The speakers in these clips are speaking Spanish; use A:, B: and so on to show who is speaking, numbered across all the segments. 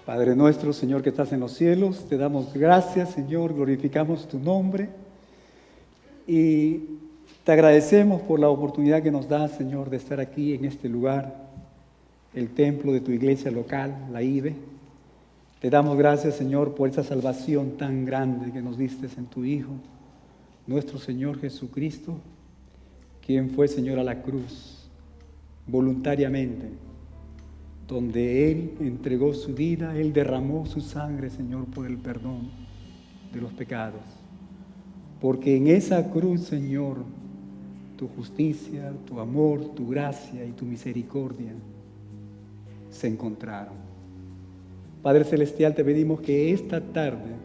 A: Padre nuestro, Señor, que estás en los cielos, te damos gracias, Señor, glorificamos tu nombre y te agradecemos por la oportunidad que nos das, Señor, de estar aquí en este lugar, el templo de tu iglesia local, la IBE. Te damos gracias, Señor, por esa salvación tan grande que nos diste en tu Hijo, nuestro Señor Jesucristo, quien fue, Señor, a la cruz voluntariamente, donde Él entregó su vida, Él derramó su sangre, Señor, por el perdón de los pecados. Porque en esa cruz, Señor, tu justicia, tu amor, tu gracia y tu misericordia se encontraron. Padre Celestial, te pedimos que esta tarde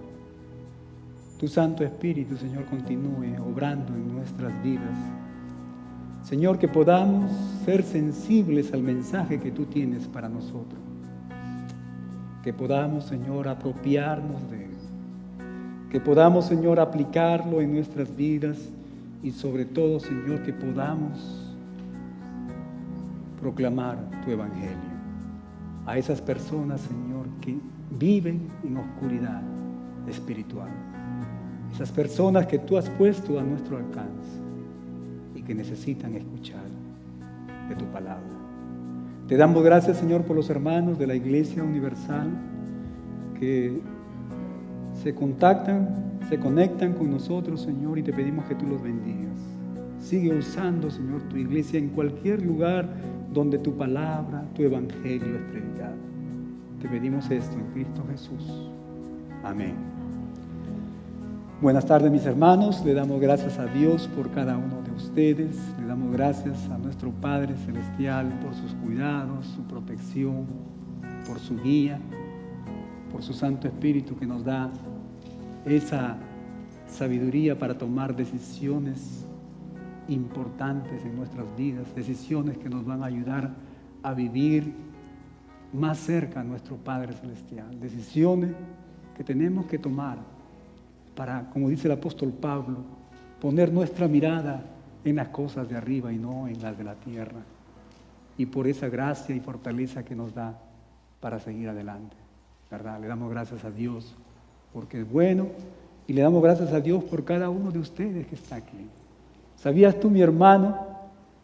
A: tu Santo Espíritu, Señor, continúe obrando en nuestras vidas. Señor, que podamos ser sensibles al mensaje que tú tienes para nosotros. Que podamos, Señor, apropiarnos de él. Que podamos, Señor, aplicarlo en nuestras vidas y sobre todo, Señor, que podamos proclamar tu evangelio a esas personas, Señor, que viven en oscuridad espiritual. Esas personas que tú has puesto a nuestro alcance y que necesitan escuchar de tu palabra. Te damos gracias, Señor, por los hermanos de la Iglesia Universal que se contactan, se conectan con nosotros, Señor, y te pedimos que tú los bendigas. Sigue usando, Señor, tu iglesia en cualquier lugar donde tu palabra, tu evangelio es predicado. Te pedimos esto en Cristo Jesús. Amén. Buenas tardes, mis hermanos. Le damos gracias a Dios por cada uno de ustedes. Le damos gracias a nuestro Padre Celestial por sus cuidados, su protección, por su guía, por su Santo Espíritu que nos da esa sabiduría para tomar decisiones importantes en nuestras vidas, decisiones que nos van a ayudar a vivir más cerca a nuestro Padre Celestial, decisiones que tenemos que tomar para, como dice el apóstol Pablo, poner nuestra mirada en las cosas de arriba y no en las de la tierra, y por esa gracia y fortaleza que nos da para seguir adelante, ¿verdad? Le damos gracias a Dios porque es bueno y le damos gracias a Dios por cada uno de ustedes que está aquí. ¿Sabías tú, mi hermano,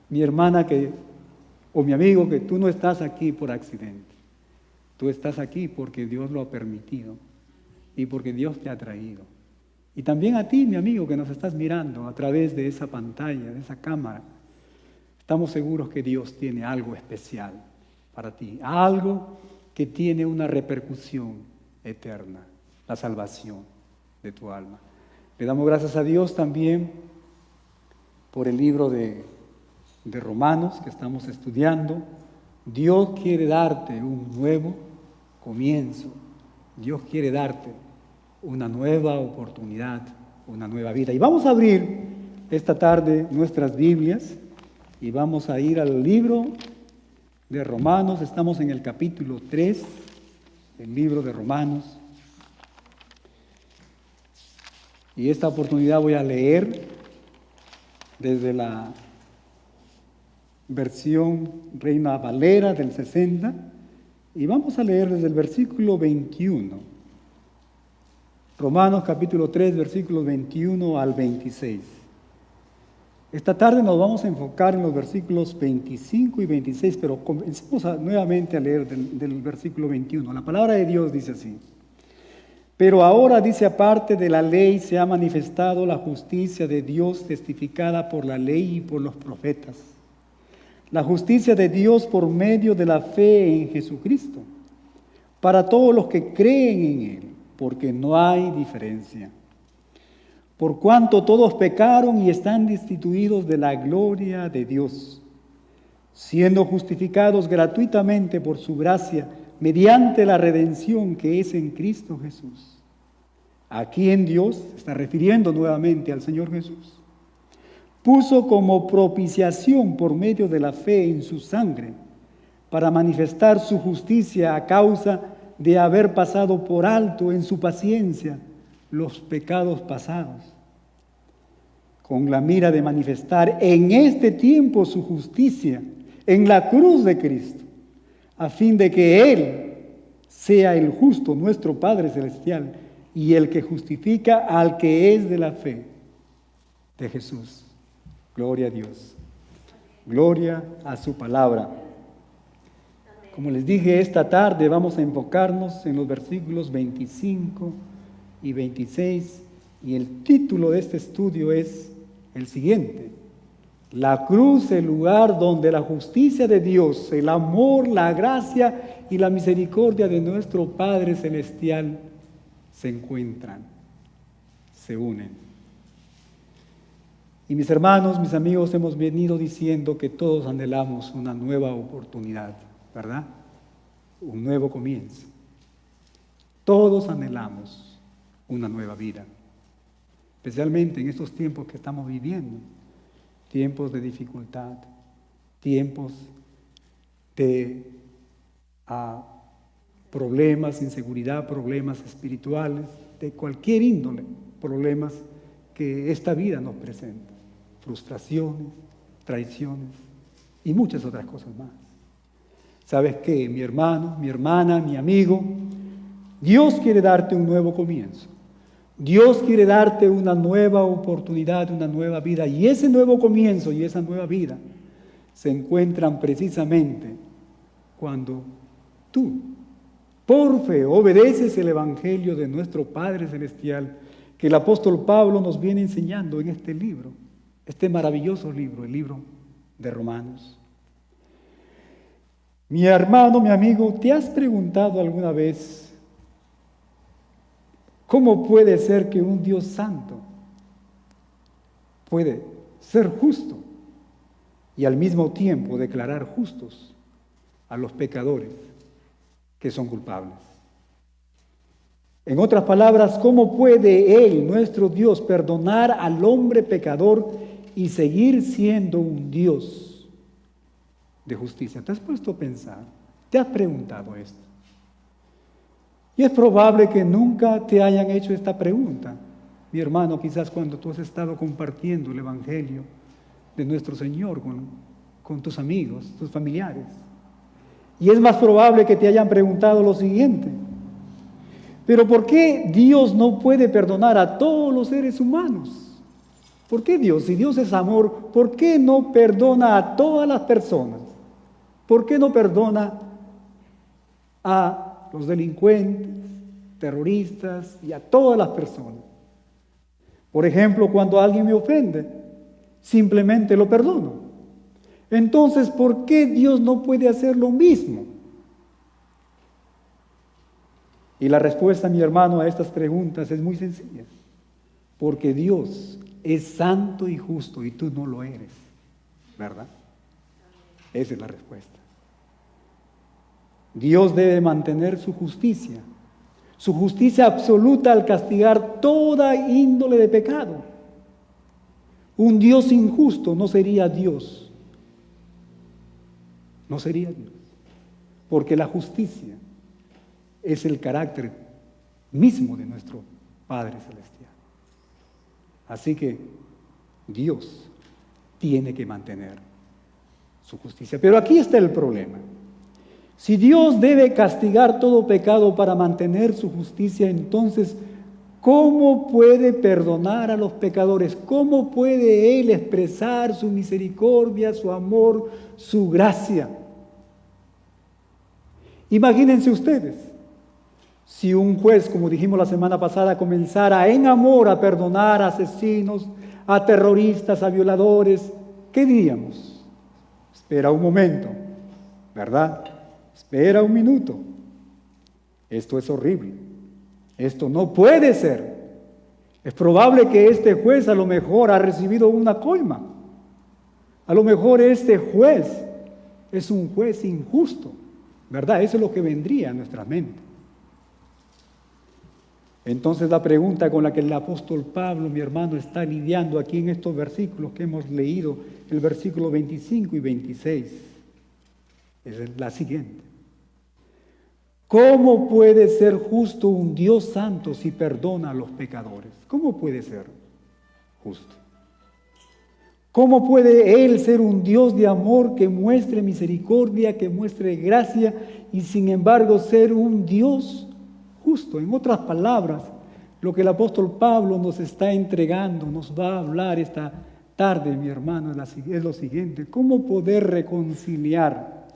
A: mi hermana, o mi amigo, que tú no estás aquí por accidente? Tú estás aquí porque Dios lo ha permitido y porque Dios te ha traído. Y también a ti, mi amigo, que nos estás mirando a través de esa pantalla, de esa cámara. Estamos seguros que Dios tiene algo especial para ti, algo que tiene una repercusión eterna, la salvación de tu alma. Le damos gracias a Dios también por el libro de Romanos que estamos estudiando. Dios quiere darte un nuevo comienzo. Dios quiere darte una nueva oportunidad, una nueva vida. Y vamos a abrir esta tarde nuestras Biblias y vamos a ir al libro de Romanos. Estamos en el capítulo 3 del libro de Romanos. Y esta oportunidad voy a leer desde la versión Reina Valera del 60 y vamos a leer desde el versículo 21. Romanos capítulo 3, versículos 21 al 26. Esta tarde nos vamos a enfocar en los versículos 25 y 26, pero comencemos nuevamente a leer del versículo 21. La palabra de Dios dice así: pero ahora, dice, aparte de la ley se ha manifestado la justicia de Dios testificada por la ley y por los profetas. La justicia de Dios por medio de la fe en Jesucristo, para todos los que creen en Él, porque no hay diferencia. Por cuanto todos pecaron y están destituidos de la gloria de Dios, siendo justificados gratuitamente por su gracia, mediante la redención que es en Cristo Jesús. Aquí en Dios, está refiriendo nuevamente al Señor Jesús, puso como propiciación por medio de la fe en su sangre, para manifestar su justicia a causa de haber pasado por alto en su paciencia los pecados pasados, con la mira de manifestar en este tiempo su justicia en la cruz de Cristo, a fin de que Él, sea el justo nuestro Padre Celestial y el que justifica al que es de la fe de Jesús. Gloria a Dios. Gloria a su palabra. Como les dije, esta tarde vamos a enfocarnos en los versículos 25 y 26 y el título de este estudio es el siguiente: la cruz, el lugar donde la justicia de Dios, el amor, la gracia y la misericordia de nuestro Padre Celestial se encuentran, se unen. Y mis hermanos, mis amigos, hemos venido diciendo que todos anhelamos una nueva oportunidad, ¿verdad? Un nuevo comienzo. Todos anhelamos una nueva vida, especialmente en estos tiempos que estamos viviendo, tiempos de dificultad, tiempos de problemas, inseguridad, problemas espirituales, de cualquier índole, problemas que esta vida nos presenta, frustraciones, traiciones y muchas otras cosas más. ¿Sabes qué, mi hermano, mi hermana, mi amigo? Dios quiere darte un nuevo comienzo. Dios quiere darte una nueva oportunidad, una nueva vida. Y ese nuevo comienzo y esa nueva vida se encuentran precisamente cuando tú, por fe, obedeces el Evangelio de nuestro Padre Celestial, que el apóstol Pablo nos viene enseñando en este libro, este maravilloso libro, el libro de Romanos. Mi hermano, mi amigo, ¿te has preguntado alguna vez cómo puede ser que un Dios santo puede ser justo y al mismo tiempo declarar justos a los pecadores que son culpables? En otras palabras, ¿cómo puede Él, nuestro Dios, perdonar al hombre pecador y seguir siendo un Dios de justicia? ¿Te has puesto a pensar? ¿Te has preguntado esto? Y es probable que nunca te hayan hecho esta pregunta, mi hermano, quizás cuando tú has estado compartiendo el Evangelio de nuestro Señor con tus amigos, tus familiares. Y es más probable que te hayan preguntado lo siguiente: ¿pero por qué Dios no puede perdonar a todos los seres humanos? ¿Por qué Dios, si Dios es amor, por qué no perdona a todas las personas? ¿Por qué no perdona a los delincuentes, terroristas y a todas las personas? Por ejemplo, cuando alguien me ofende, simplemente lo perdono. Entonces, ¿por qué Dios no puede hacer lo mismo? Y la respuesta, mi hermano, a estas preguntas es muy sencilla. Porque Dios es santo y justo y tú no lo eres, ¿verdad? Esa es la respuesta. Dios debe mantener su justicia absoluta al castigar toda índole de pecado. Un Dios injusto no sería Dios. No sería Dios. Porque la justicia es el carácter mismo de nuestro Padre Celestial. Así que Dios tiene que mantener su justicia. Pero aquí está el problema. Si Dios debe castigar todo pecado para mantener su justicia, entonces, ¿cómo puede perdonar a los pecadores? ¿Cómo puede Él expresar su misericordia, su amor, su gracia? Imagínense ustedes, si un juez, como dijimos la semana pasada, comenzara en amor a perdonar a asesinos, a terroristas, a violadores, ¿qué diríamos? Espera un momento, ¿verdad? Espera un minuto. Esto es horrible. Esto no puede ser. Es probable que este juez a lo mejor ha recibido una coima. A lo mejor este juez es un juez injusto, ¿verdad? Eso es lo que vendría a nuestra mente. Entonces la pregunta con la que el apóstol Pablo, mi hermano, está lidiando aquí en estos versículos que hemos leído, el versículo 25 y 26, es la siguiente. ¿Cómo puede ser justo un Dios santo si perdona a los pecadores? ¿Cómo puede ser justo? ¿Cómo puede Él ser un Dios de amor que muestre misericordia, que muestre gracia y sin embargo ser un Dios justo? En otras palabras, lo que el apóstol Pablo nos está entregando, nos va a hablar esta tarde, mi hermano, es lo siguiente: ¿cómo poder reconciliar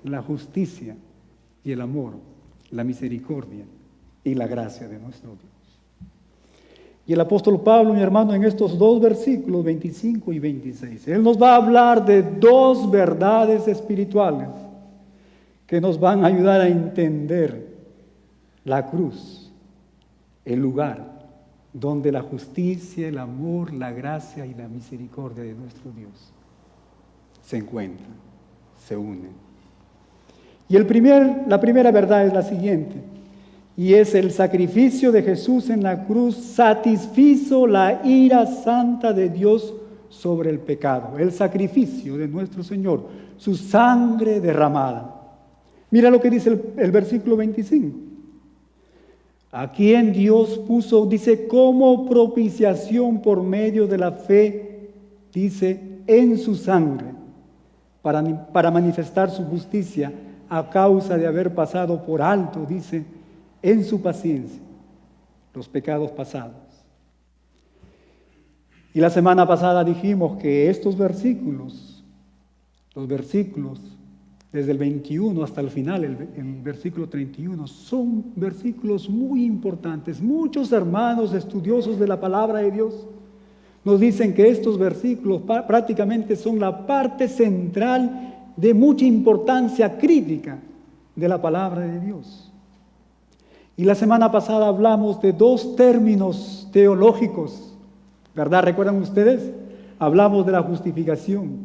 A: la justicia y el amor, la misericordia y la gracia de nuestro Dios? Y el apóstol Pablo, mi hermano, en estos dos versículos, 25 y 26, él nos va a hablar de dos verdades espirituales que nos van a ayudar a entender la cruz, el lugar donde la justicia, el amor, la gracia y la misericordia de nuestro Dios se encuentran, se unen. Y la primera verdad es la siguiente: y es el sacrificio de Jesús en la cruz satisfizo la ira santa de Dios sobre el pecado. El sacrificio de nuestro Señor, su sangre derramada. Mira lo que dice el versículo 25. A quien Dios puso, dice, como propiciación por medio de la fe, dice, en su sangre, para manifestar su justicia a causa de haber pasado por alto, dice, en su paciencia, los pecados pasados. Y la semana pasada dijimos que estos versículos, los versículos desde el 21 hasta el final, el versículo 31, son versículos muy importantes. Muchos hermanos estudiosos de la palabra de Dios nos dicen que estos versículos prácticamente son la parte central de mucha importancia crítica de la palabra de Dios. Y la semana pasada hablamos de dos términos teológicos, ¿verdad? ¿Recuerdan ustedes? Hablamos de la justificación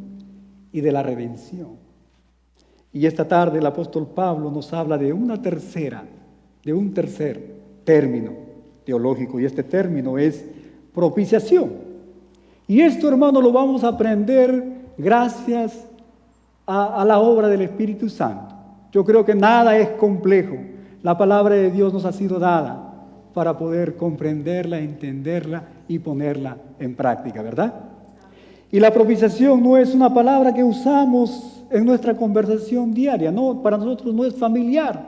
A: y de la redención. Y esta tarde el apóstol Pablo nos habla de un tercer término teológico, y este término es propiciación. Y esto, hermano, lo vamos a aprender gracias a la obra del Espíritu Santo. Yo creo que nada es complejo. La palabra de Dios nos ha sido dada para poder comprenderla, entenderla y ponerla en práctica, ¿verdad? Y la propiciación no es una palabra que usamos en nuestra conversación diaria, no, para nosotros no es familiar.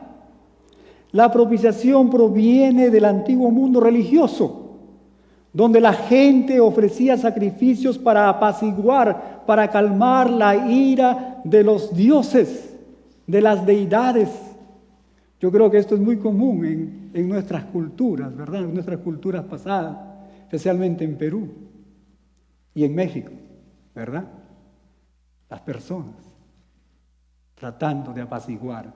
A: La propiciación proviene del antiguo mundo religioso, donde la gente ofrecía sacrificios para apaciguar, para calmar la ira de los dioses, de las deidades. Yo creo que esto es muy común en nuestras culturas, ¿verdad? En nuestras culturas pasadas, especialmente en Perú y en México, ¿verdad? Las personas tratando de apaciguar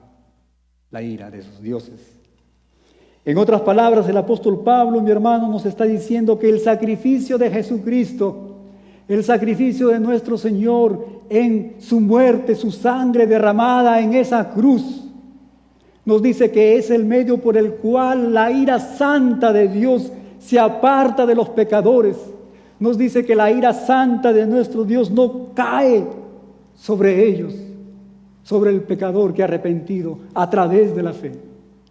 A: la ira de sus dioses. En otras palabras, el apóstol Pablo, mi hermano, nos está diciendo que el sacrificio de Jesucristo, el sacrificio de nuestro Señor en su muerte, su sangre derramada en esa cruz, nos dice que es el medio por el cual la ira santa de Dios se aparta de los pecadores. Nos dice que la ira santa de nuestro Dios no cae sobre ellos, sobre el pecador que arrepentido a través de la fe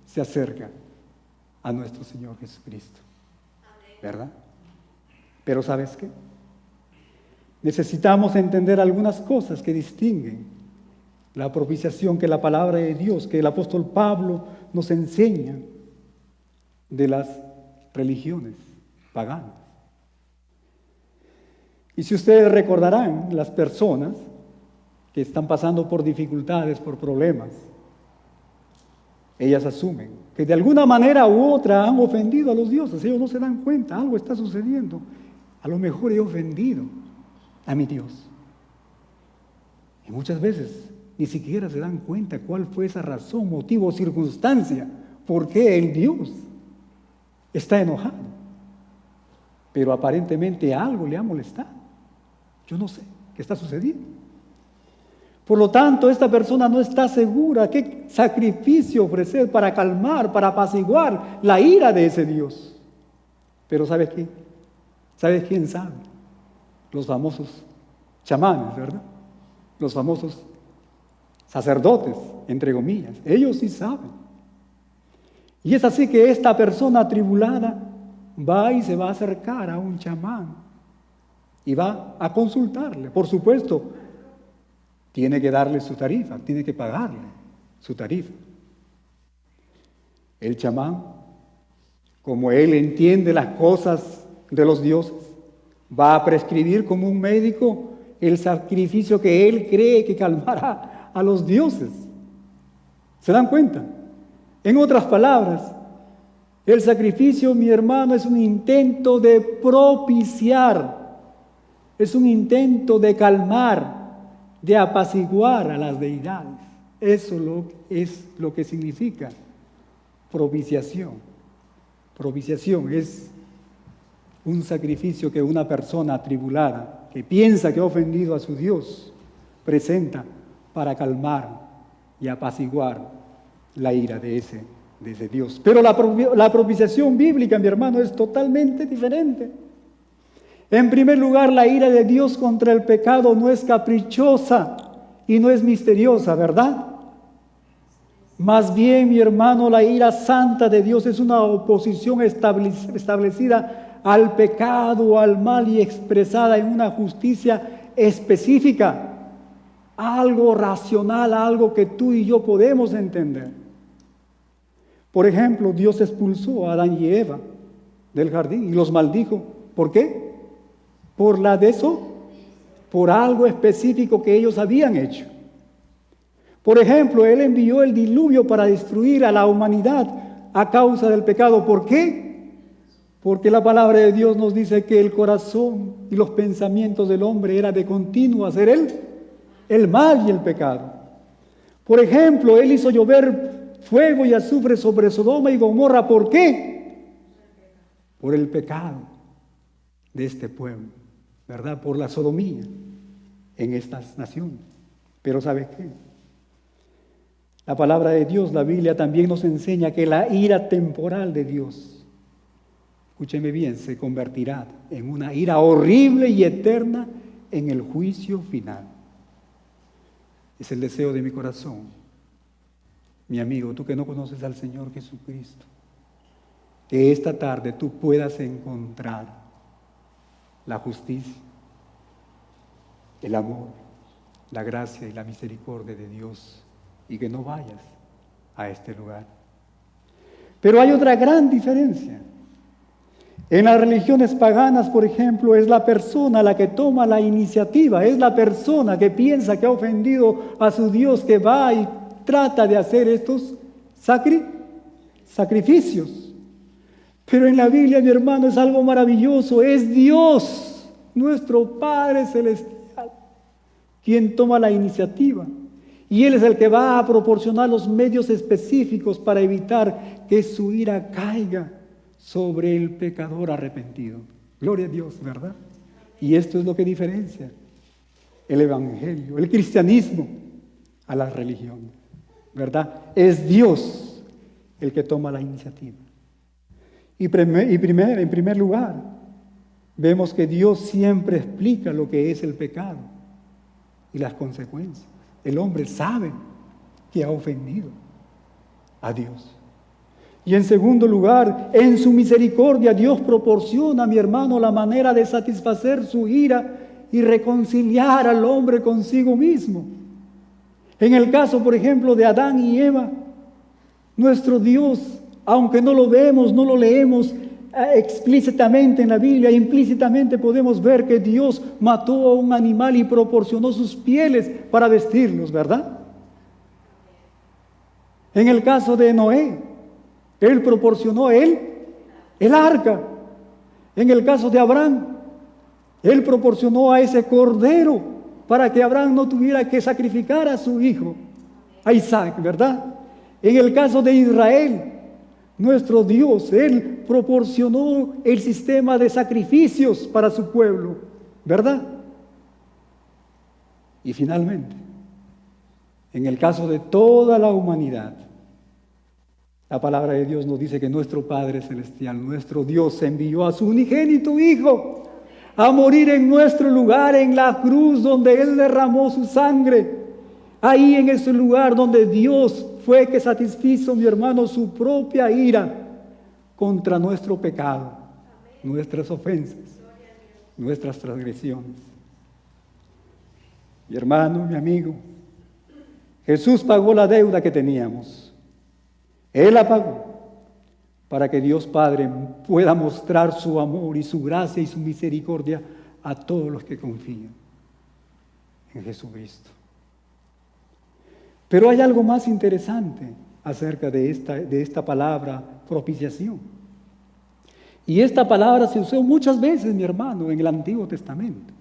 A: se acerca a nuestro Señor Jesucristo. ¿Verdad? Pero ¿sabes qué? Necesitamos entender algunas cosas que distinguen la propiciación que la palabra de Dios, que el apóstol Pablo nos enseña de las religiones paganas. Y si ustedes recordarán, las personas que están pasando por dificultades, por problemas, ellas asumen que de alguna manera u otra han ofendido a los dioses. Ellos no se dan cuenta, algo está sucediendo. A lo mejor he ofendido a mi Dios. Y muchas veces ni siquiera se dan cuenta cuál fue esa razón, motivo o circunstancia por qué el Dios está enojado. Pero aparentemente algo le ha molestado. Yo no sé qué está sucediendo. Por lo tanto, esta persona no está segura qué sacrificio ofrecer para calmar, para apaciguar la ira de ese Dios. Pero ¿sabes qué? ¿Sabes quién sabe? Los famosos chamanes, ¿verdad? Los famosos sacerdotes, entre comillas. Ellos sí saben. Y es así que esta persona atribulada va y se va a acercar a un chamán y va a consultarle. Por supuesto, tiene que darle su tarifa, tiene que pagarle su tarifa. El chamán, como él entiende las cosas de los dioses, va a prescribir como un médico el sacrificio que él cree que calmará a los dioses. ¿Se dan cuenta? En otras palabras, el sacrificio, mi hermano, es un intento de propiciar, es un intento de calmar, de apaciguar a las deidades. Eso es lo que significa propiciación. Propiciación es un sacrificio que una persona atribulada, que piensa que ha ofendido a su Dios, presenta para calmar y apaciguar la ira de ese Dios. Pero la propiciación bíblica, mi hermano, es totalmente diferente. En primer lugar, la ira de Dios contra el pecado no es caprichosa y no es misteriosa, ¿verdad? Más bien, mi hermano, la ira santa de Dios es una oposición establecida al pecado, al mal y expresada en una justicia específica, algo racional, algo que tú y yo podemos entender. Por ejemplo, Dios expulsó a Adán y Eva del jardín y los maldijo. ¿Por qué? Por algo específico que ellos habían hecho. Por ejemplo, Él envió el diluvio para destruir a la humanidad a causa del pecado. ¿Por qué? Porque la palabra de Dios nos dice que el corazón y los pensamientos del hombre era de continuo hacer el mal y el pecado. Por ejemplo, Él hizo llover fuego y azufre sobre Sodoma y Gomorra. ¿Por qué? Por el pecado de este pueblo, ¿verdad? Por la sodomía en estas naciones. Pero ¿sabes qué? La palabra de Dios, la Biblia, también nos enseña que la ira temporal de Dios, escúcheme bien, se convertirá en una ira horrible y eterna en el juicio final. Es el deseo de mi corazón, mi amigo, tú que no conoces al Señor Jesucristo, que esta tarde tú puedas encontrar la justicia, el amor, la gracia y la misericordia de Dios, y que no vayas a este lugar. Pero hay otra gran diferencia. En las religiones paganas, por ejemplo, es la persona la que toma la iniciativa, es la persona que piensa que ha ofendido a su Dios, que va y trata de hacer estos sacrificios. Pero en la Biblia, mi hermano, es algo maravilloso. Es Dios, nuestro Padre Celestial, quien toma la iniciativa. Y Él es el que va a proporcionar los medios específicos para evitar que su ira caiga sobre el pecador arrepentido. Gloria a Dios, ¿verdad? Y esto es lo que diferencia el evangelio, el cristianismo a las religiones, ¿verdad? Es Dios el que toma la iniciativa. En primer lugar, vemos que Dios siempre explica lo que es el pecado y las consecuencias. El hombre sabe que ha ofendido a Dios. Y en segundo lugar, en su misericordia, Dios proporciona, mi hermano, la manera de satisfacer su ira y reconciliar al hombre consigo mismo. En el caso, por ejemplo, de Adán y Eva, nuestro Dios, aunque no lo vemos, no lo leemos explícitamente en la Biblia, implícitamente podemos ver que Dios mató a un animal y proporcionó sus pieles para vestirlos, ¿verdad? En el caso de Noé, Él proporcionó el arca. En el caso de Abraham, Él proporcionó a ese cordero para que Abraham no tuviera que sacrificar a su hijo, a Isaac, ¿verdad? En el caso de Israel, nuestro Dios, Él proporcionó el sistema de sacrificios para su pueblo, ¿verdad? Y finalmente, en el caso de toda la humanidad, la palabra de Dios nos dice que nuestro Padre Celestial, nuestro Dios, envió a su unigénito Hijo a morir en nuestro lugar en la cruz donde Él derramó su sangre. Ahí en ese lugar donde Dios fue que satisfizo, mi hermano, su propia ira contra nuestro pecado, nuestras ofensas. nuestras transgresiones. Mi hermano, mi amigo, Jesús pagó la deuda que teníamos. Él la pagó para que Dios Padre pueda mostrar su amor y su gracia y su misericordia a todos los que confían en Jesucristo. Pero hay algo más interesante acerca de esta palabra propiciación. Y esta palabra se usó muchas veces, mi hermano, en el Antiguo Testamento.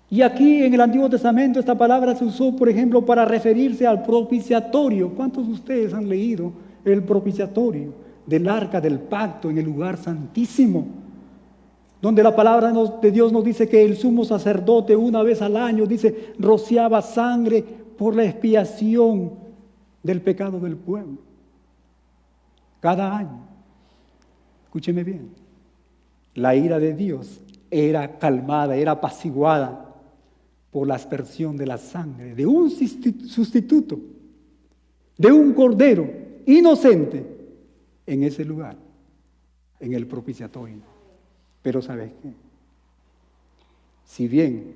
A: Y aquí en el Antiguo Testamento esta palabra se usó, por ejemplo, para referirse al propiciatorio. ¿Cuántos de ustedes han leído el propiciatorio del Arca del Pacto en el lugar santísimo? Donde la palabra de Dios nos dice que el sumo sacerdote una vez al año, dice, rociaba sangre por la expiación del pecado del pueblo. Cada año. Escúcheme bien. La ira de Dios era calmada, era apaciguada por la aspersión de la sangre de un sustituto, de un cordero inocente en ese lugar, en el propiciatorio. Pero ¿sabes qué? Si bien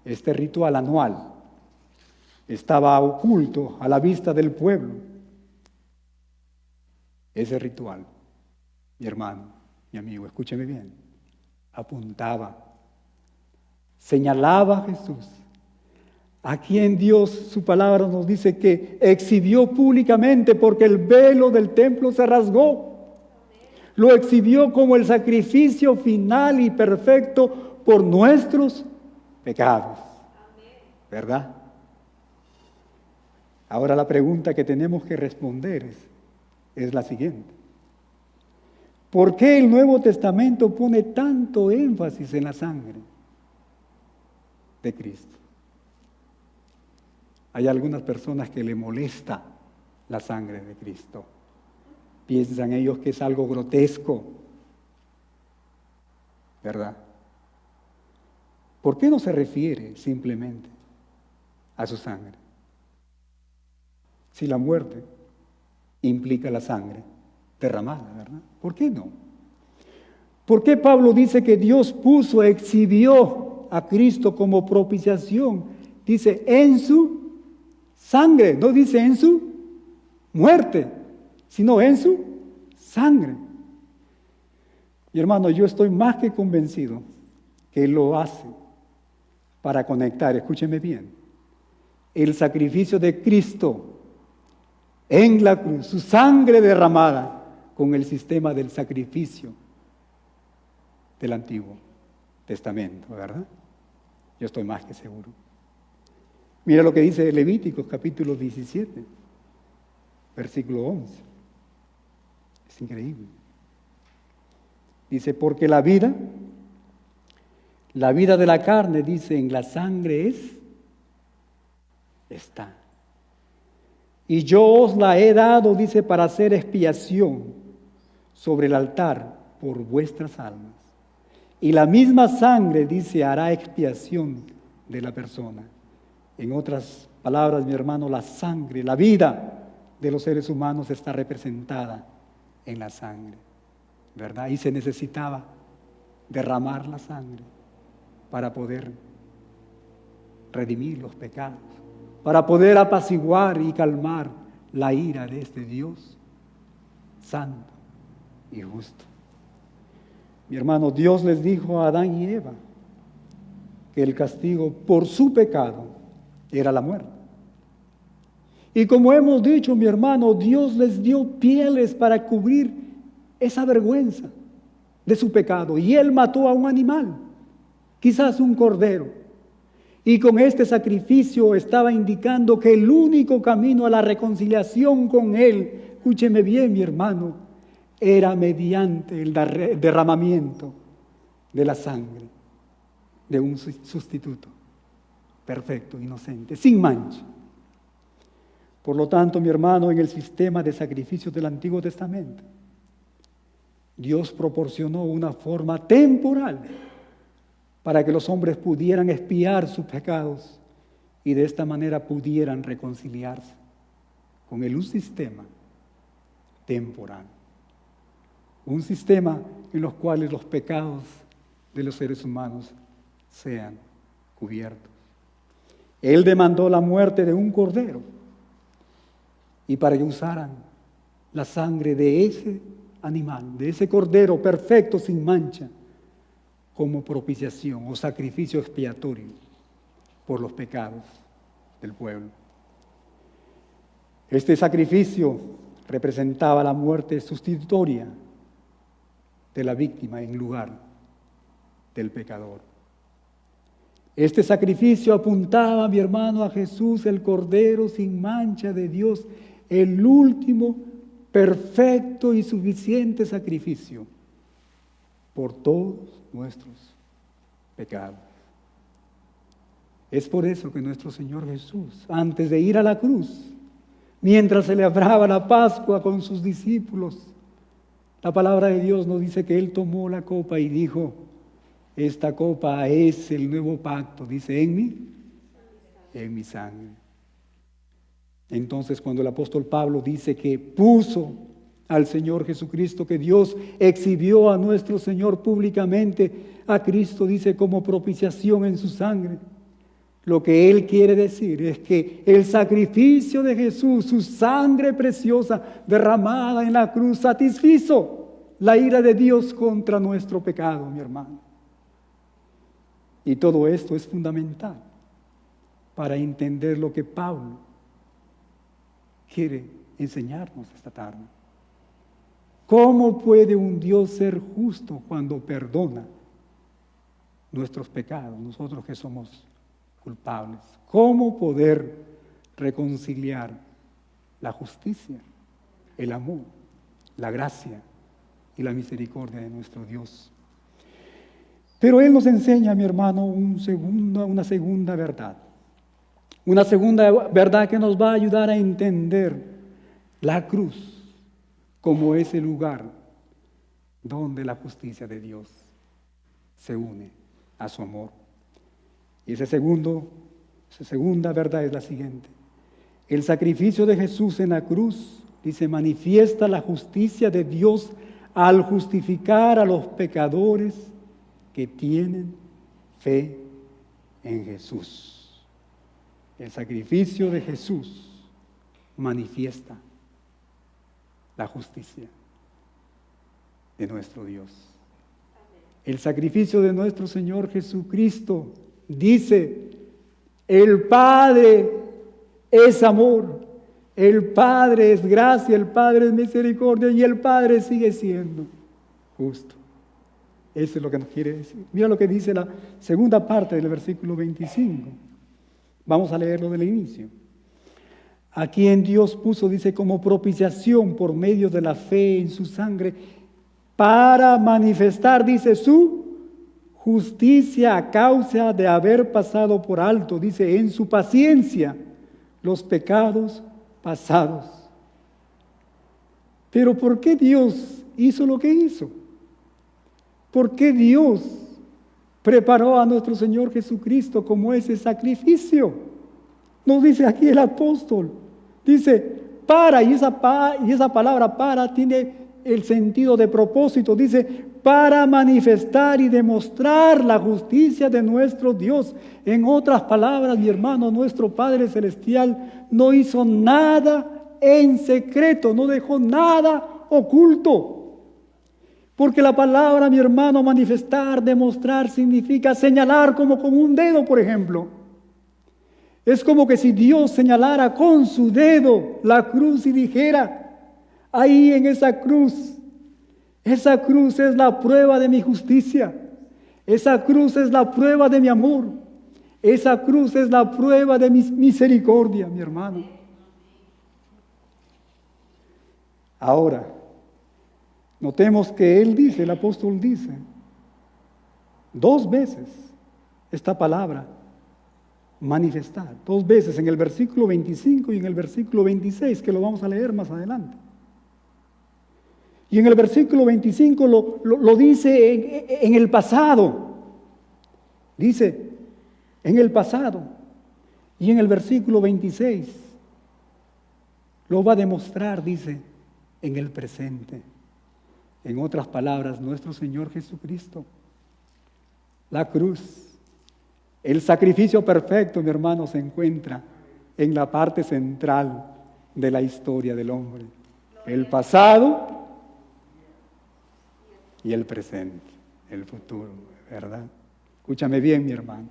A: este ritual anual estaba oculto a la vista del pueblo, ese ritual, mi hermano, mi amigo, escúcheme bien, apuntaba, señalaba a Jesús, a quien Dios, su palabra nos dice que exhibió públicamente porque el velo del templo se rasgó. Lo exhibió como el sacrificio final y perfecto por nuestros pecados. ¿Verdad? Ahora la pregunta que tenemos que responder es la siguiente. ¿Por qué el Nuevo Testamento pone tanto énfasis en la sangre de Cristo? Hay algunas personas que le molesta la sangre de Cristo. Piensan ellos que es algo grotesco, ¿verdad? ¿Por qué no se refiere simplemente a su sangre? Si la muerte implica la sangre derramada, ¿verdad? ¿Por qué no? ¿Por qué Pablo dice que Dios exhibió a Cristo como propiciación? Dice, en su sangre, no dice en su muerte, sino en su sangre. Mi hermano, yo estoy más que convencido que Él lo hace para conectar, escúcheme bien, el sacrificio de Cristo en la cruz, su sangre derramada, con el sistema del sacrificio del Antiguo Testamento, ¿verdad? Yo estoy más que seguro. Mira lo que dice Levíticos capítulo 17, versículo 11. Es increíble. Dice, porque la vida de la carne, dice, en la sangre está. Y yo os la he dado, dice, para hacer expiación sobre el altar por vuestras almas. Y la misma sangre, dice, hará expiación de la persona. En otras palabras, mi hermano, la sangre, la vida de los seres humanos está representada en la sangre, ¿verdad? Y se necesitaba derramar la sangre para poder redimir los pecados, para poder apaciguar y calmar la ira de este Dios santo y justo. Mi hermano, Dios les dijo a Adán y Eva que el castigo por su pecado era la muerte. Y como hemos dicho, mi hermano, Dios les dio pieles para cubrir esa vergüenza de su pecado. Y Él mató a un animal, quizás un cordero. Y con este sacrificio estaba indicando que el único camino a la reconciliación con Él, escúcheme bien, mi hermano, era mediante el derramamiento de la sangre de un sustituto perfecto, inocente, sin mancha. Por lo tanto, mi hermano, en el sistema de sacrificios del Antiguo Testamento, Dios proporcionó una forma temporal para que los hombres pudieran expiar sus pecados y de esta manera pudieran reconciliarse con Él. Un sistema temporal. Un sistema en los cuales los pecados de los seres humanos sean cubiertos. Él demandó la muerte de un cordero y para que usaran la sangre de ese animal, de ese cordero perfecto sin mancha, como propiciación o sacrificio expiatorio por los pecados del pueblo. Este sacrificio representaba la muerte sustitutoria de la víctima en lugar del pecador. Este sacrificio apuntaba, mi hermano, a Jesús, el Cordero sin mancha de Dios, el último perfecto y suficiente sacrificio por todos nuestros pecados. Es por eso que nuestro Señor Jesús, antes de ir a la cruz, mientras celebraba la Pascua con sus discípulos, la palabra de Dios nos dice que Él tomó la copa y dijo: esta copa es el nuevo pacto, dice, en mi sangre. Entonces, cuando el apóstol Pablo dice que puso al Señor Jesucristo, que Dios exhibió a nuestro Señor públicamente, a Cristo, dice, como propiciación en su sangre, lo que Él quiere decir es que el sacrificio de Jesús, su sangre preciosa derramada en la cruz, satisfizo la ira de Dios contra nuestro pecado, mi hermano. Y todo esto es fundamental para entender lo que Pablo quiere enseñarnos esta tarde. ¿Cómo puede un Dios ser justo cuando perdona nuestros pecados, nosotros que somos culpables? ¿Cómo poder reconciliar la justicia, el amor, la gracia y la misericordia de nuestro Dios? Pero Él nos enseña, mi hermano, una segunda verdad. Una segunda verdad que nos va a ayudar a entender la cruz como ese lugar donde la justicia de Dios se une a su amor. Y esa segunda verdad es la siguiente. El sacrificio de Jesús en la cruz, dice, manifiesta la justicia de Dios al justificar a los pecadores que tienen fe en Jesús. El sacrificio de Jesús manifiesta la justicia de nuestro Dios. El sacrificio de nuestro Señor Jesucristo dice: el Padre es amor, el Padre es gracia, el Padre es misericordia y el Padre sigue siendo justo. Eso es lo que nos quiere decir. Mira lo que dice la segunda parte del versículo 25. Vamos a leerlo del inicio. A quien Dios puso, dice, como propiciación por medio de la fe en su sangre, para manifestar, dice, su justicia a causa de haber pasado por alto, dice, en su paciencia, los pecados pasados. Pero ¿por qué Dios hizo lo que hizo? ¿Por qué Dios preparó a nuestro Señor Jesucristo como ese sacrificio? Nos dice aquí el apóstol, dice, para, y esa palabra para tiene el sentido de propósito, dice, para manifestar y demostrar la justicia de nuestro Dios. En otras palabras, mi hermano, nuestro Padre Celestial no hizo nada en secreto, no dejó nada oculto. Porque la palabra, mi hermano, manifestar, demostrar, significa señalar como con un dedo, por ejemplo. Es como que si Dios señalara con su dedo la cruz y dijera, ahí en esa cruz es la prueba de mi justicia, esa cruz es la prueba de mi amor, esa cruz es la prueba de mi misericordia, mi hermano. Ahora, notemos que el apóstol dice, 2 veces esta palabra, manifestar, 2 veces en el versículo 25 y en el versículo 26, que lo vamos a leer más adelante. Y en el versículo 25 lo dice en el pasado, dice en el pasado, y en el versículo 26 lo va a demostrar, dice, en el presente. En otras palabras, nuestro Señor Jesucristo La cruz, el sacrificio perfecto, mi hermano, se encuentra en la parte central de la historia del hombre. El pasado y el presente, el futuro, ¿verdad? Escúchame bien, mi hermano.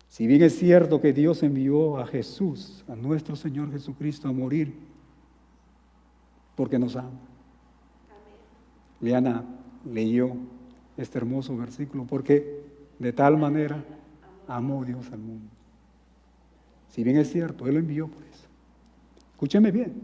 A: Si bien es cierto que Dios envió a Jesús, a nuestro Señor Jesucristo, a morir porque nos ama. Liana leyó este hermoso versículo, porque de tal manera amó Dios al mundo. Si bien es cierto, Él lo envió por eso. Escúcheme bien.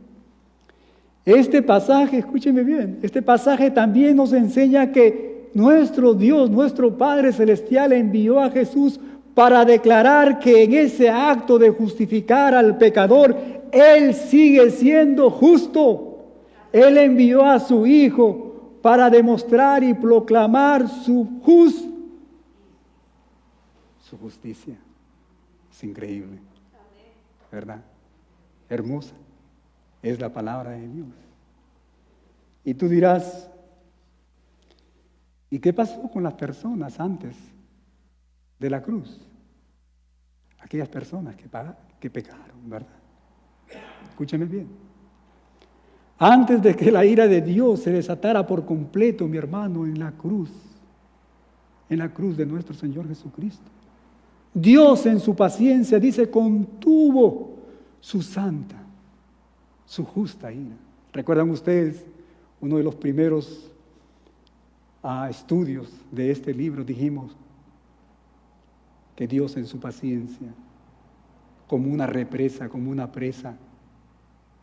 A: Este pasaje, escúcheme bien, este pasaje también nos enseña que nuestro Dios, nuestro Padre Celestial envió a Jesús para declarar que en ese acto de justificar al pecador, Él sigue siendo justo. Él envió a su Hijo para demostrar y proclamar su justicia. Es increíble, ¿verdad? Hermosa es la palabra de Dios. Y tú dirás, ¿y qué pasó con las personas antes de la cruz? Aquellas personas que pecaron, ¿verdad? Escúcheme bien. Antes de que la ira de Dios se desatara por completo, mi hermano, en la cruz de nuestro Señor Jesucristo, Dios en su paciencia, dice, contuvo su santa, su justa ira. ¿Recuerdan ustedes uno de los primeros estudios de este libro? Dijimos que Dios en su paciencia, como una represa, como una presa,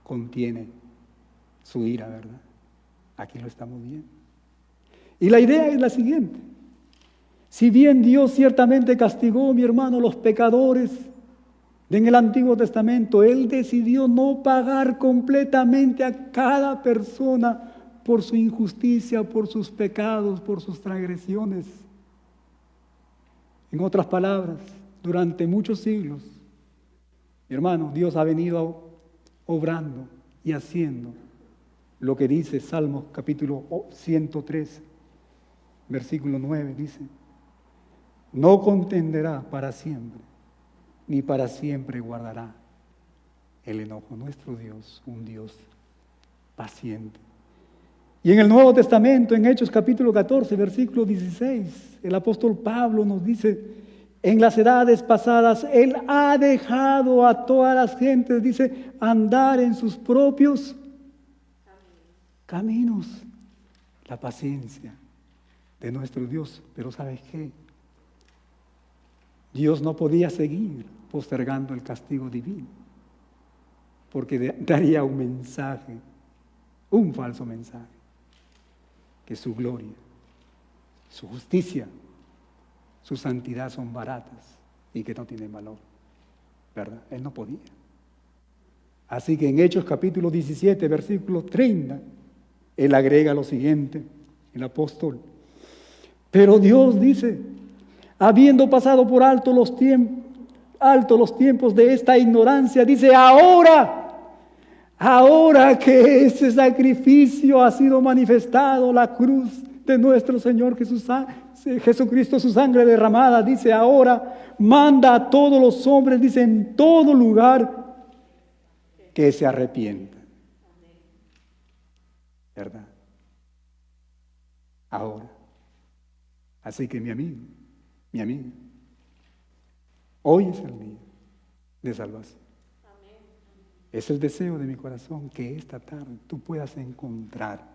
A: contiene su ira, ¿verdad? Aquí lo estamos viendo. Y la idea es la siguiente. Si bien Dios ciertamente castigó, mi hermano, los pecadores en el Antiguo Testamento, Él decidió no pagar completamente a cada persona por su injusticia, por sus pecados, por sus transgresiones. En otras palabras, durante muchos siglos, mi hermano, Dios ha venido obrando y haciendo lo que dice Salmos capítulo 103, versículo 9, dice: no contenderá para siempre, ni para siempre guardará el enojo. Nuestro Dios, un Dios paciente. Y en el Nuevo Testamento, en Hechos capítulo 14, versículo 16, el apóstol Pablo nos dice: en las edades pasadas Él ha dejado a todas las gentes, dice, andar en sus propios caminos. La paciencia de nuestro Dios. Pero ¿sabes qué? Dios no podía seguir postergando el castigo divino, porque daría un mensaje, un falso mensaje, que su gloria, su justicia, su santidad son baratas y que no tienen valor, ¿verdad? Él no podía. Así que en Hechos capítulo 17, versículo 30, Él agrega lo siguiente, el apóstol: pero Dios dice, habiendo pasado por alto los tiempos de esta ignorancia, dice, ahora que ese sacrificio ha sido manifestado, la cruz de nuestro Señor Jesucristo, su sangre derramada, dice, ahora manda a todos los hombres, dice, en todo lugar, que se arrepientan. ¿Verdad? Ahora. Así que mi amigo, mi amiga, hoy es el día de salvación. Amén. Es el deseo de mi corazón que esta tarde tú puedas encontrar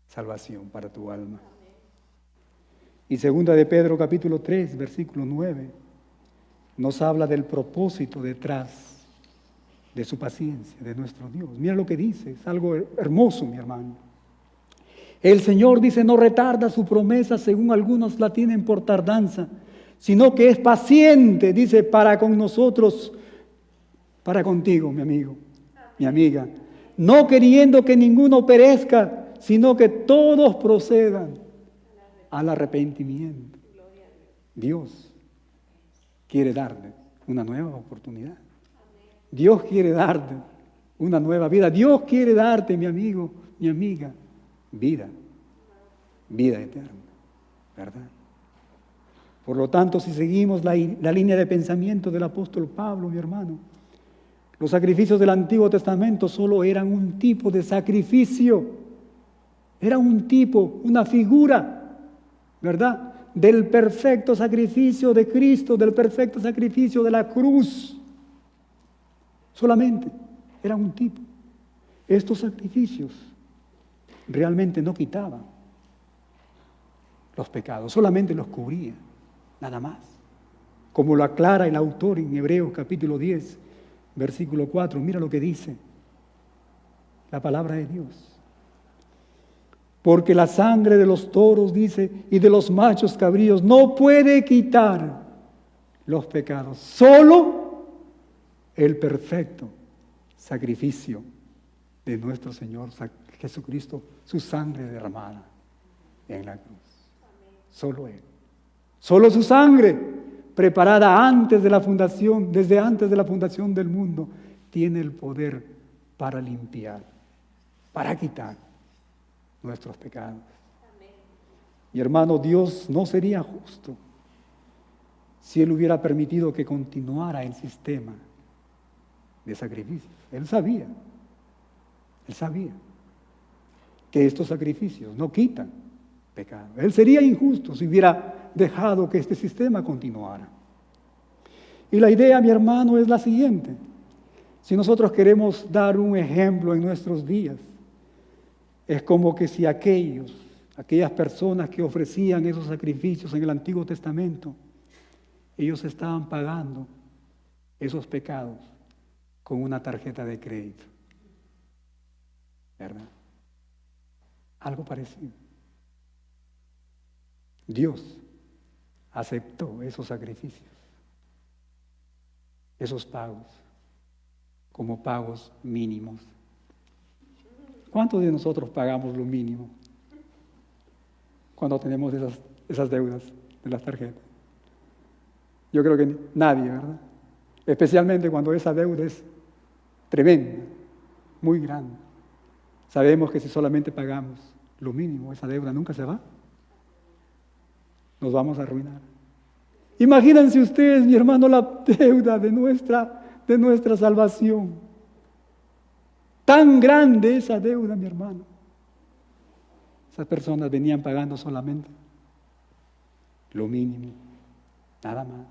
A: salvación para tu alma. Amén. Y segunda de Pedro capítulo 3, versículo 9, nos habla del propósito detrás de su paciencia, de nuestro Dios. Mira lo que dice, es algo hermoso, mi hermano. El Señor, dice, no retarda su promesa, según algunos la tienen por tardanza, sino que es paciente, dice, para con nosotros, para contigo, mi amigo, mi amiga, no queriendo que ninguno perezca, sino que todos procedan al arrepentimiento. Dios quiere darle una nueva oportunidad. Dios quiere darte una nueva vida. Dios quiere darte, mi amigo, mi amiga, vida eterna, ¿verdad? Por lo tanto, si seguimos la línea de pensamiento del apóstol Pablo, mi hermano, los sacrificios del Antiguo Testamento solo eran un tipo de sacrificio, era un tipo, una figura, ¿verdad? Del perfecto sacrificio de Cristo, del perfecto sacrificio de la cruz. Solamente era un tipo. Estos sacrificios realmente no quitaban los pecados, solamente los cubrían, nada más. Como lo aclara el autor en Hebreos capítulo 10, versículo 4, mira lo que dice la palabra de Dios. Porque la sangre de los toros, dice, y de los machos cabríos no puede quitar los pecados. Solo el perfecto sacrificio de nuestro Señor Jesucristo, su sangre derramada en la cruz. Solo Él. Solo su sangre, preparada antes de la fundación, desde antes de la fundación del mundo, tiene el poder para limpiar, para quitar nuestros pecados. Y hermano, Dios no sería justo si Él hubiera permitido que continuara el sistema de sacrificios. Él sabía que estos sacrificios no quitan pecado. Él sería injusto si hubiera dejado que este sistema continuara. Y la idea, mi hermano, es la siguiente. Si nosotros queremos dar un ejemplo en nuestros días, es como que si aquellas personas que ofrecían esos sacrificios en el Antiguo Testamento, ellos estaban pagando esos pecados con una tarjeta de crédito. ¿Verdad? Algo parecido. Dios aceptó esos sacrificios, esos pagos, como pagos mínimos. ¿Cuántos de nosotros pagamos lo mínimo cuando tenemos esas deudas de las tarjetas? Yo creo que nadie, ¿verdad? Especialmente cuando esa deuda es tremenda, muy grande. Sabemos que si solamente pagamos lo mínimo, esa deuda nunca se va. Nos vamos a arruinar. Imagínense ustedes, mi hermano, la deuda de nuestra salvación. Tan grande esa deuda, mi hermano. Esas personas venían pagando solamente lo mínimo, nada más.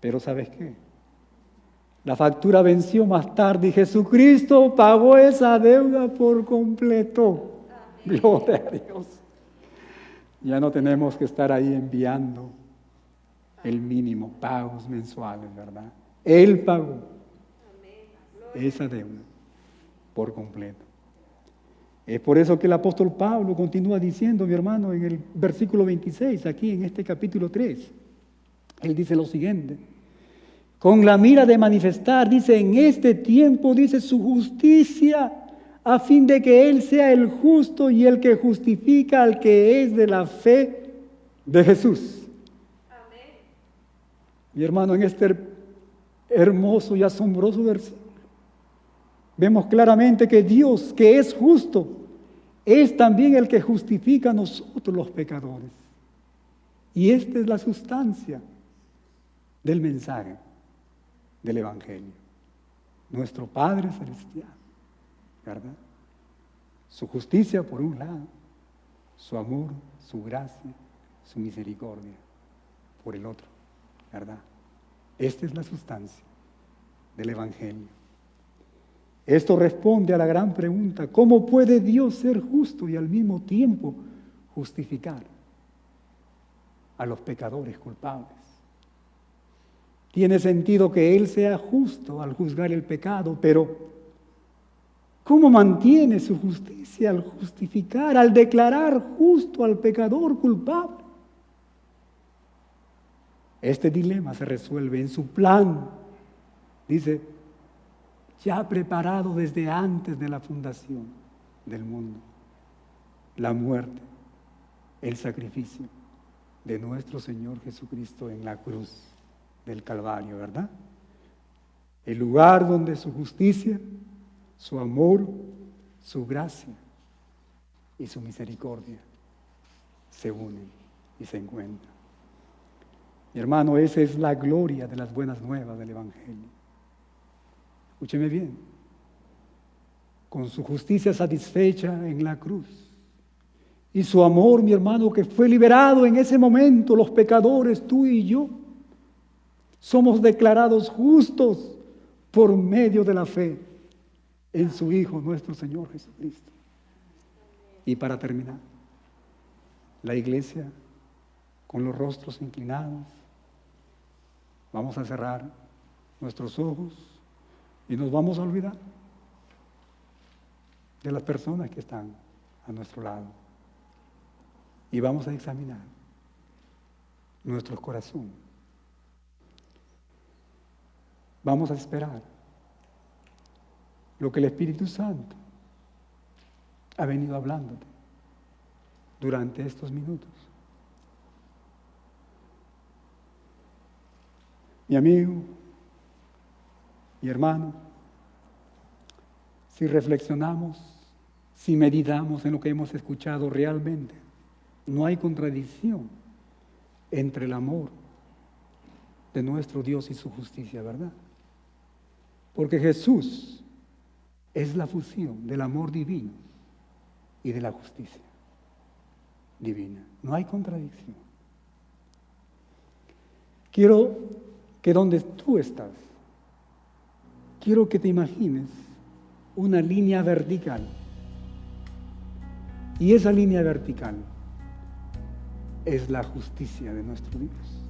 A: Pero ¿sabes qué? La factura venció más tarde y Jesucristo pagó esa deuda por completo. Amén. Gloria a Dios. Ya no tenemos que estar ahí enviando el mínimo, pagos mensuales, ¿verdad? Él pagó esa deuda por completo. Es por eso que el apóstol Pablo continúa diciendo, mi hermano, en el versículo 26, aquí en este capítulo 3, él dice lo siguiente: con la mira de manifestar, dice, en este tiempo, dice, su justicia, a fin de que Él sea el justo y el que justifica al que es de la fe de Jesús. Amén. Mi hermano, en este hermoso y asombroso versículo, vemos claramente que Dios, que es justo, es también el que justifica a nosotros los pecadores. Y esta es la sustancia del mensaje del Evangelio. Nuestro Padre Celestial, ¿verdad? Su justicia por un lado, su amor, su gracia, su misericordia por el otro, ¿verdad? Esta es la sustancia del Evangelio. Esto responde a la gran pregunta: ¿cómo puede Dios ser justo y al mismo tiempo justificar a los pecadores culpables? Tiene sentido que Él sea justo al juzgar el pecado, pero ¿cómo mantiene su justicia al justificar, al declarar justo al pecador culpable? Este dilema se resuelve en su plan, dice, ya preparado desde antes de la fundación del mundo. La muerte, el sacrificio de nuestro Señor Jesucristo en la cruz del Calvario, ¿verdad? El lugar donde su justicia, su amor, su gracia y su misericordia se unen y se encuentran. Mi hermano, esa es la gloria de las buenas nuevas del Evangelio. Escúcheme bien. Con su justicia satisfecha en la cruz y su amor, mi hermano, que fue liberado en ese momento, los pecadores, tú y yo, somos declarados justos por medio de la fe en su Hijo, nuestro Señor Jesucristo. Y para terminar, la iglesia con los rostros inclinados, vamos a cerrar nuestros ojos y nos vamos a olvidar de las personas que están a nuestro lado. Y vamos a examinar nuestro corazón. Vamos a esperar lo que el Espíritu Santo ha venido hablándote durante estos minutos. Mi amigo, mi hermano, si reflexionamos, si meditamos en lo que hemos escuchado realmente, no hay contradicción entre el amor de nuestro Dios y su justicia, ¿verdad? Porque Jesús es la fusión del amor divino y de la justicia divina. No hay contradicción. Quiero que donde tú estás, quiero que te imagines una línea vertical. Y esa línea vertical es la justicia de nuestro Dios.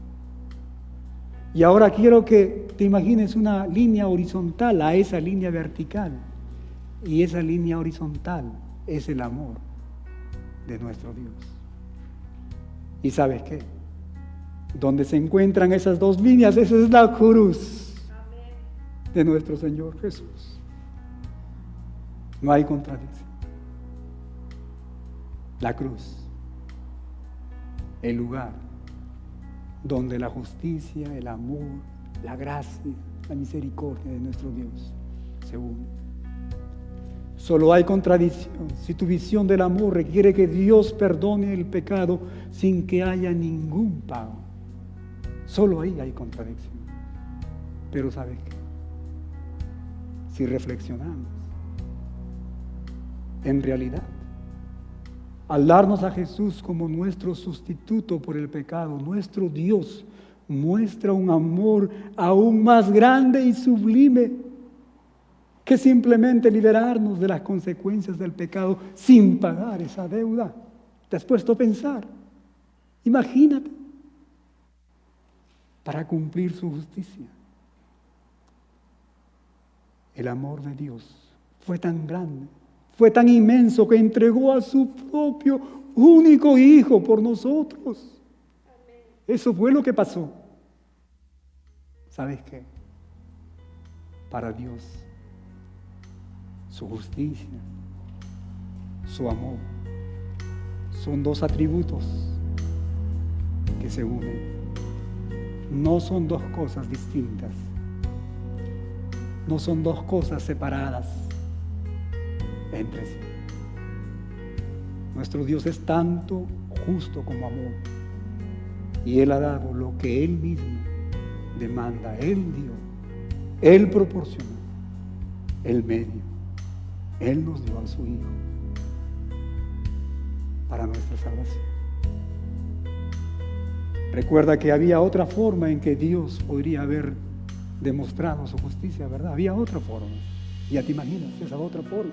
A: Y ahora quiero que te imagines una línea horizontal a esa línea vertical. Y esa línea horizontal es el amor de nuestro Dios. ¿Y sabes qué? Donde se encuentran esas dos líneas, esa es la cruz de nuestro Señor Jesús. No hay contradicción. La cruz, el lugar donde la justicia, el amor, la gracia, la misericordia de nuestro Dios se unen. Solo hay contradicción si tu visión del amor requiere que Dios perdone el pecado sin que haya ningún pago. Solo ahí hay contradicción. Pero ¿sabes qué? Si reflexionamos, en realidad, al darnos a Jesús como nuestro sustituto por el pecado, nuestro Dios muestra un amor aún más grande y sublime que simplemente liberarnos de las consecuencias del pecado sin pagar esa deuda. ¿Te has puesto a pensar? Imagínate, para cumplir su justicia. El amor de Dios fue tan grande, fue tan inmenso que entregó a su propio único Hijo por nosotros. Eso fue lo que pasó. ¿Sabes qué? Para Dios, su justicia, su amor, son dos atributos que se unen. No son dos cosas distintas. No son dos cosas separadas entre sí. Nuestro Dios es tanto justo como amor. Y Él ha dado lo que Él mismo demanda. Él dio, Él proporcionó el medio. Él nos dio a su Hijo para nuestra salvación. Recuerda que había otra forma en que Dios podría haber demostrado su justicia, ¿verdad? Había otra forma. Ya te imaginas esa otra forma.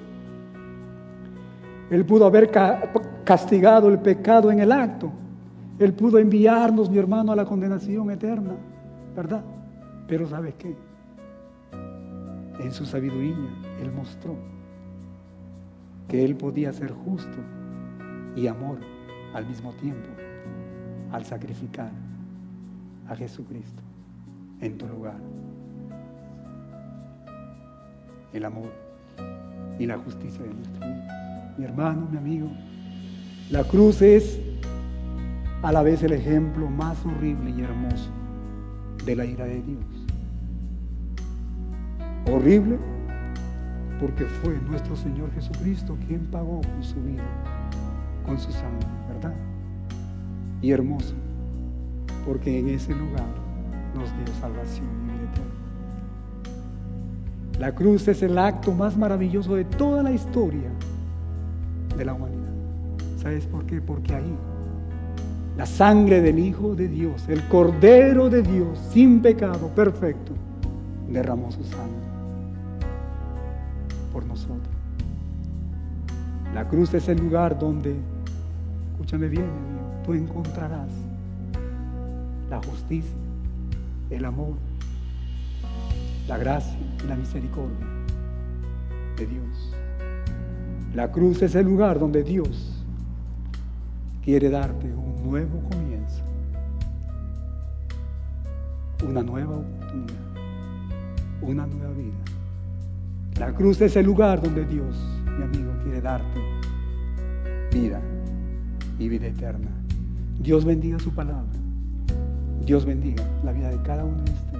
A: Él pudo haber castigado el pecado en el acto. Él pudo enviarnos, mi hermano, a la condenación eterna, ¿verdad? Pero ¿sabes qué? En su sabiduría, Él mostró que Él podía ser justo y amor al mismo tiempo al sacrificar a Jesucristo en tu lugar. El amor y la justicia de nuestro Dios. Mi hermano, mi amigo, la cruz es a la vez el ejemplo más horrible y hermoso de la ira de Dios. Horrible porque fue nuestro Señor Jesucristo quien pagó con su vida, con su sangre, ¿verdad? y hermoso, porque en ese lugar nos dio salvación y vida eterna. La cruz es el acto más maravilloso de toda la historia de la humanidad. ¿Sabes por qué? Porque ahí la sangre del Hijo de Dios, el Cordero de Dios, sin pecado, perfecto, derramó su sangre por nosotros. La cruz es el lugar donde, escúchame bien, mi amigo, tú encontrarás la justicia, el amor, la gracia y la misericordia de Dios. La cruz es el lugar donde Dios quiere darte un nuevo comienzo, una nueva oportunidad, una nueva vida. La cruz es el lugar donde Dios, mi amigo, quiere darte vida y vida eterna. Dios bendiga su palabra. Dios bendiga la vida de cada uno de ustedes.